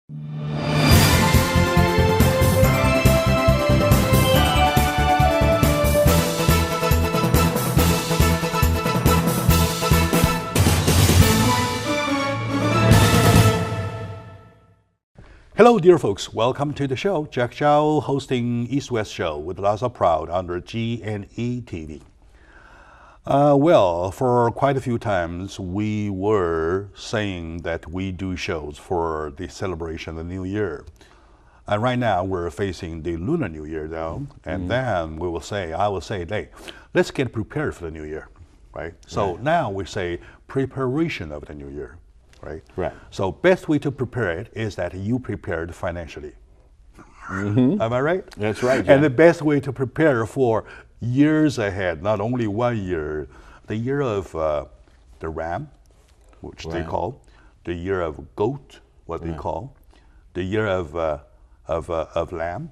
Hello, dear folks. Welcome to the show. Jack Zhao hosting East West Show with Laza Proud under GNE TV. Well, for quite a few times, we were saying that we do shows for the celebration of the New Year. And right now, we're facing the Lunar New Year now. And then I will say, hey, let's get prepared for the New Year, right? So now we say preparation of the New Year. Right? Right. So best way to prepare it is that you prepared financially. Am I right? That's right. And the best way to prepare for years ahead, not only 1 year, the year of the ram, which they call, the year of goat, what they call, the year of lamb,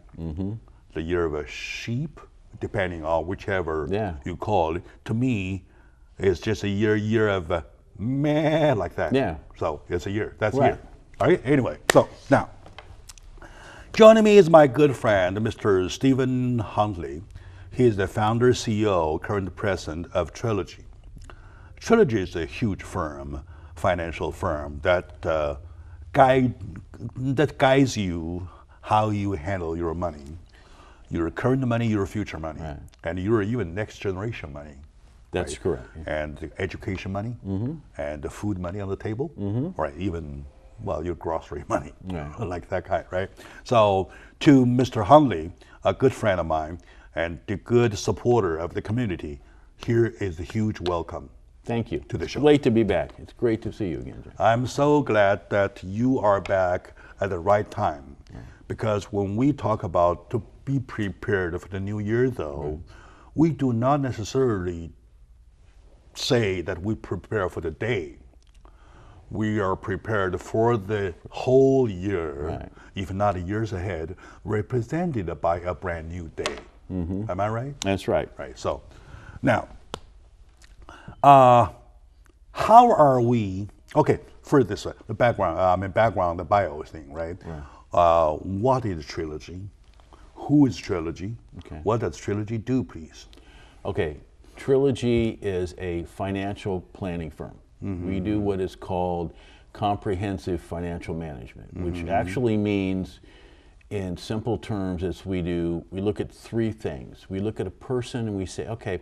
the year of a sheep, depending on whichever you call it. To me, it's just a year of meh, like that. Yeah. So it's a year. That's a year. All right. Anyway, so now joining me is my good friend, Mr. Stephen Huntley. He is the founder, CEO, current president of Trilogy. Trilogy is a huge firm, financial firm that guides you how you handle your money, your current money, your future money, and your even next generation money. That's correct. And the education money, and the food money on the table, or even, well, your grocery money, like that kind, right? So to Mr. Huntley, a good friend of mine, and the good supporter of the community, here is a huge welcome. Thank you. To the show. It's great to be back. It's great to see you again, John. I'm so glad that you are back at the right time, because when we talk about to be prepared for the new year, though, we do not necessarily say that we prepare for the day. We are prepared for the whole year, if not years ahead, represented by a brand new day. Am I right? That's right. Right. So now, how are we? Okay, first this way, the background, the bio thing, right? What is Trilogy? Who is Trilogy? Okay. What does Trilogy do, please? Okay. Trilogy is a financial planning firm. We do what is called comprehensive financial management, which actually means, in simple terms, we look at three things. We look at a person and we say, okay,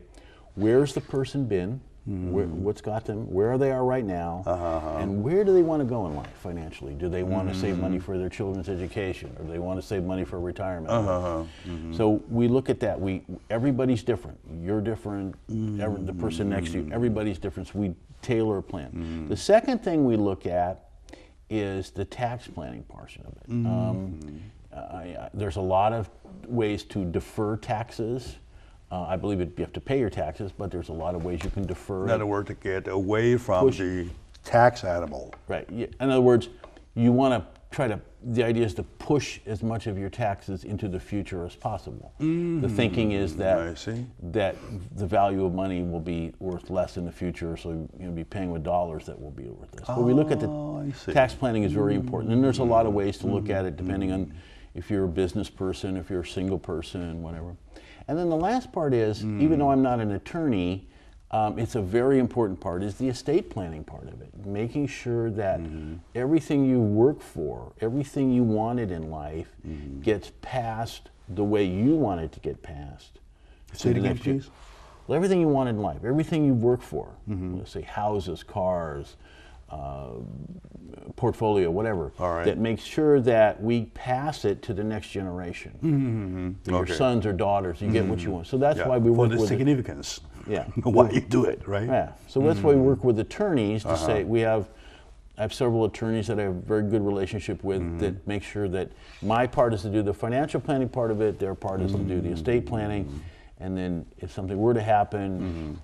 where's the person been? What's got them? Where they are right now? And where do they want to go in life financially? Do they want to save money for their children's education, or do they want to save money for retirement? So we look at that. Everybody's different. You're different. The person next to you, everybody's different. So we tailor a plan. The second thing we look at is the tax planning portion of it. There's a lot of ways to defer taxes. I believe you have to pay your taxes, but there's a lot of ways you can defer. In other words, to get away from the tax animal. Right. In other words, you want to the idea is to push as much of your taxes into the future as possible. The thinking is that the value of money will be worth less in the future, so you'll be paying with dollars that will be worth this. But we look at the tax planning is very important, and there's a lot of ways to look at it depending on if you're a business person, if you're a single person, whatever. And then the last part is, even though I'm not an attorney, it's a very important part, is the estate planning part of it. Making sure that everything you work for, everything you wanted in life gets passed the way you want it to get passed. Say it again, please. Well, everything you want in life, everything you work for, let's say houses, cars, portfolio, whatever, that makes sure that we pass it to the next generation. Your sons or daughters, you get what you want. So that's why we work with the significance. Yeah. Why you do it, right? Yeah. So that's why we work with attorneys to say I have several attorneys that I have a very good relationship with that make sure that my part is to do the financial planning part of it, their part is to do the estate planning, and then if something were to happen,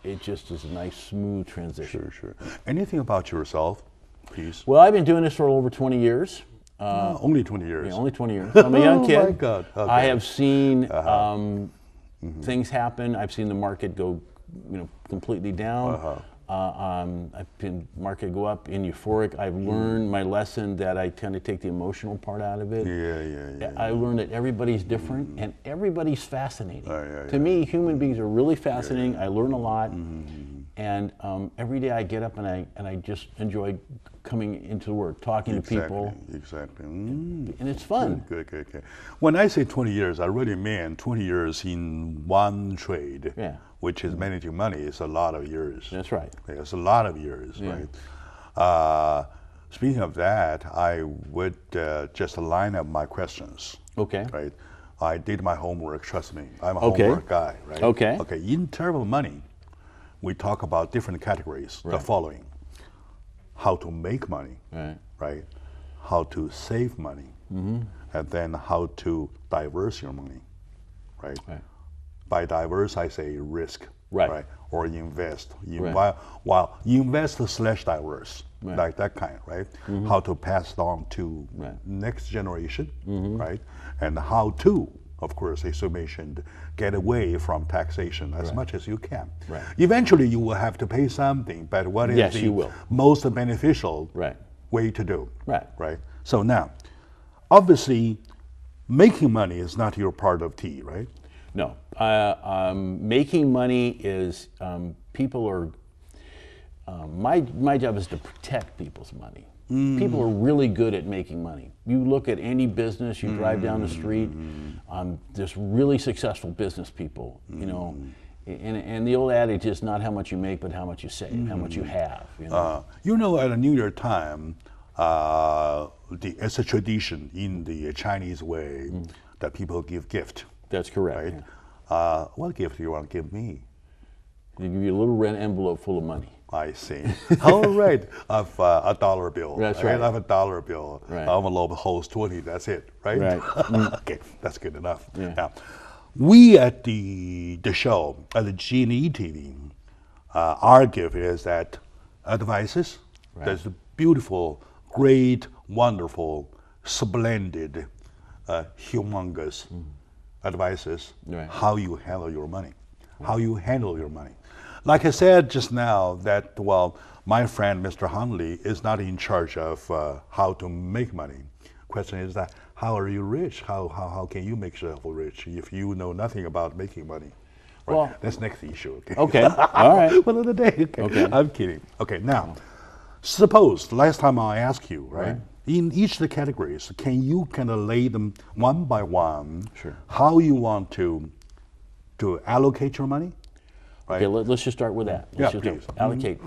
it just is a nice, smooth transition. Sure. Anything about yourself, please? Well, I've been doing this for over 20 years. Only 20 years? Yeah, only 20 years. I'm a young kid. Oh my God. Okay. I have seen things happen. I've seen the market go completely down. I've been market go up in euphoric. I've learned my lesson that I tend to take the emotional part out of it. I learned that everybody's different and everybody's fascinating. To me, human beings are really fascinating. I learn a lot, and every day I get up and I just enjoy coming into work, talking to people. And it's fun. Good. When I say 20 years, I really mean 20 years in one trade. Which is managing money. It's a lot of years. That's right. It's a lot of years, right? Speaking of that, I would just line up my questions. Okay. Right. I did my homework. Trust me, I'm a homework guy. Right. Okay. Okay. In terms of money, we talk about different categories. The following: how to make money. Right. How to save money, and then how to diverse your money. Right. By diverse, I say risk, right? Or invest. While invest / diverse, like that kind, right? How to pass it on to next generation, right? And how to, of course, as you mentioned, get away from taxation as much as you can. Eventually, you will have to pay something, but what is the most beneficial way to do? Right. So now, obviously, making money is not your part of tea, right? No, making money is people are. My job is to protect people's money. People are really good at making money. You look at any business, you drive down the street, there's really successful business people. You know, and the old adage is not how much you make, but how much you save, how much you have. You know, at a New Year time, it's a tradition in the Chinese way that people give gift. That's correct. Right? What gift do you want to give me? They give you a little red envelope full of money. I see. All right, of a dollar bill. That's right. Of a dollar bill. Envelope holds 20. That's it. Right. Okay, that's good enough. Now, we at the show at the G&E TV, our gift is that advices. That's beautiful, great, wonderful, splendid, humongous. Advices, how you handle your money, Like I said just now, that my friend Mr. Hundley is not in charge of how to make money. Question is that how are you rich? How can you make yourself rich if you know nothing about making money? Right. Well, that's next issue. Okay. All right. One of the day. Okay. I'm kidding. Okay. Now, suppose last time I asked you, right? In each of the categories, can you kind of lay them one by one? How you want to allocate your money? Right. Okay, let's just start with that. Please. Allocate.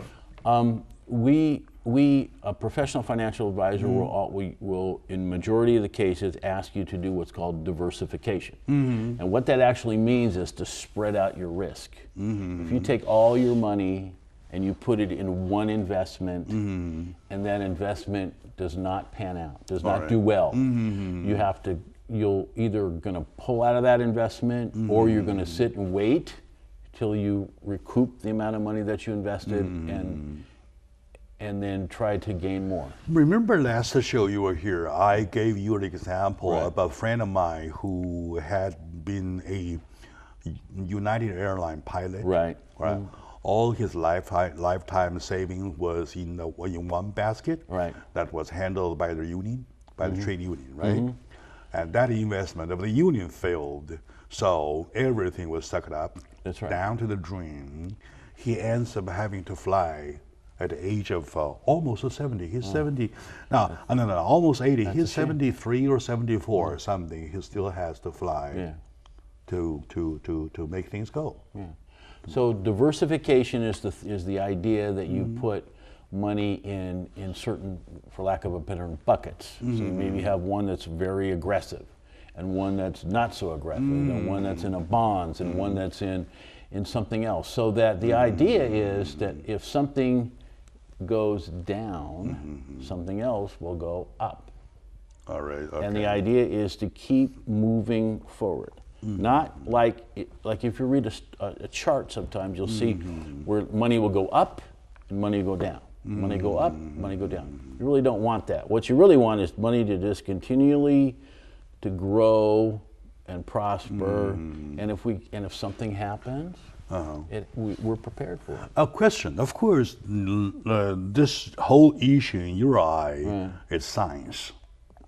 A professional financial advisor will, in majority of the cases, ask you to do what's called diversification. And what that actually means is to spread out your risk. If you take all your money and you put it in one investment, and that investment does not pan out, does not do well, you're either going to pull out of that investment, or you're going to sit and wait till you recoup the amount of money that you invested, and then try to gain more. Remember last show you were here, I gave you an example of a friend of mine who had been a United Airlines pilot. Right. All his lifetime saving was in one basket. That was handled by the union, by the trade union, right? And that investment of the union failed, so everything was sucked up. That's right. Down to the drain. He ends up having to fly at the age of almost 70. He's 70 now. No, almost 80. That's He's 73 or 74 or something. He still has to fly to make things go. So diversification is the idea that you put money in certain, for lack of a better, buckets. So you maybe have one that's very aggressive, and one that's not so aggressive, and one that's in a bonds, and one that's in something else. So that the idea is that if something goes down, something else will go up. All right. Okay. And the idea is to keep moving forward. Not like if you read a chart, sometimes you'll see where money will go up and money will go down. Money go up, money go down. You really don't want that. What you really want is money to just continually to grow and prosper. And if something happens, we're prepared for it. A question. Of course, this whole issue in your eye is science,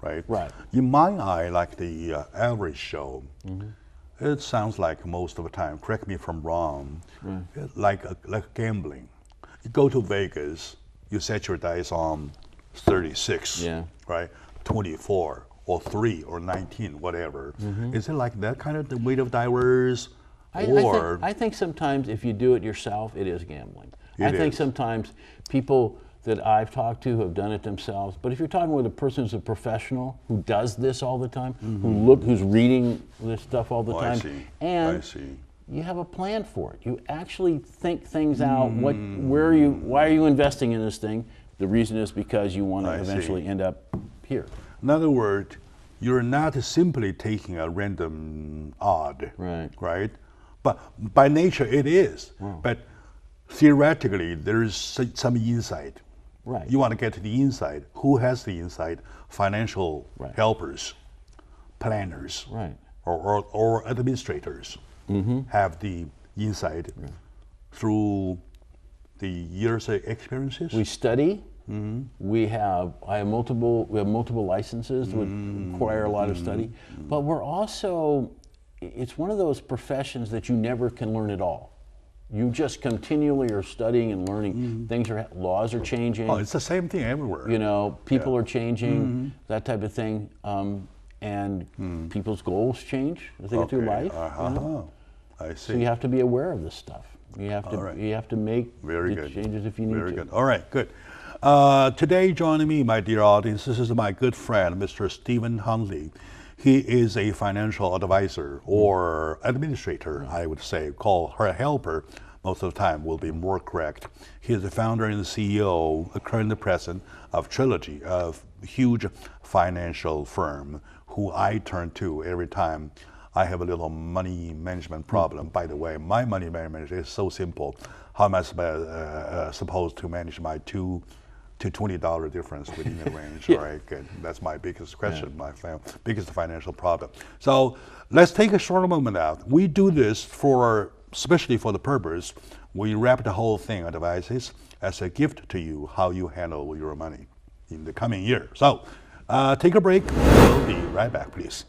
right? Right. In my eye, like the average show, it sounds like most of the time, correct me if I'm wrong, like gambling. You go to Vegas, you set your dice on 36, right? 24 or 3 or 19, whatever. Is it like that kind of the weight of divers? I think sometimes if you do it yourself, it is gambling. I think sometimes people that I've talked to have done it themselves. But if you're talking with a person who's a professional who does this all the time, who's reading this stuff all the time, and you have a plan for it. You actually think things out. Why are you investing in this thing? The reason is because you want to eventually end up here. In other words, you're not simply taking a random odd, right? But by nature it is. But theoretically, there's some insight. Right. You want to get to the inside. Who has the insight? Financial helpers, planners, or administrators have the insight through the years of experiences. We study. We have multiple licenses that would require a lot of study, but we're also, it's one of those professions that you never can learn it all. You just continually are studying and learning. Laws are changing. Oh, it's the same thing everywhere. You know, people are changing, that type of thing, and people's goals change as they get through life. You know? I see. So you have to be aware of this stuff. You have to make the changes if you need to. Very good. All right, good. Today joining me, my dear audience, this is my good friend, Mr. Stephen Hundley. He is a financial advisor or administrator, I would say, call her helper. Most of the time will be more correct. He is the founder and the CEO, current and present, of Trilogy, a huge financial firm who I turn to every time I have a little money management problem. By the way, my money management is so simple. How am I supposed to manage my $2 to $20 difference within the range? All right, good. That's my biggest question, my biggest financial problem. So let's take a short moment out. We do this especially for the purpose, we wrap the whole thing advices as a gift to you, how you handle your money in the coming year. So take a break. We'll be right back, please.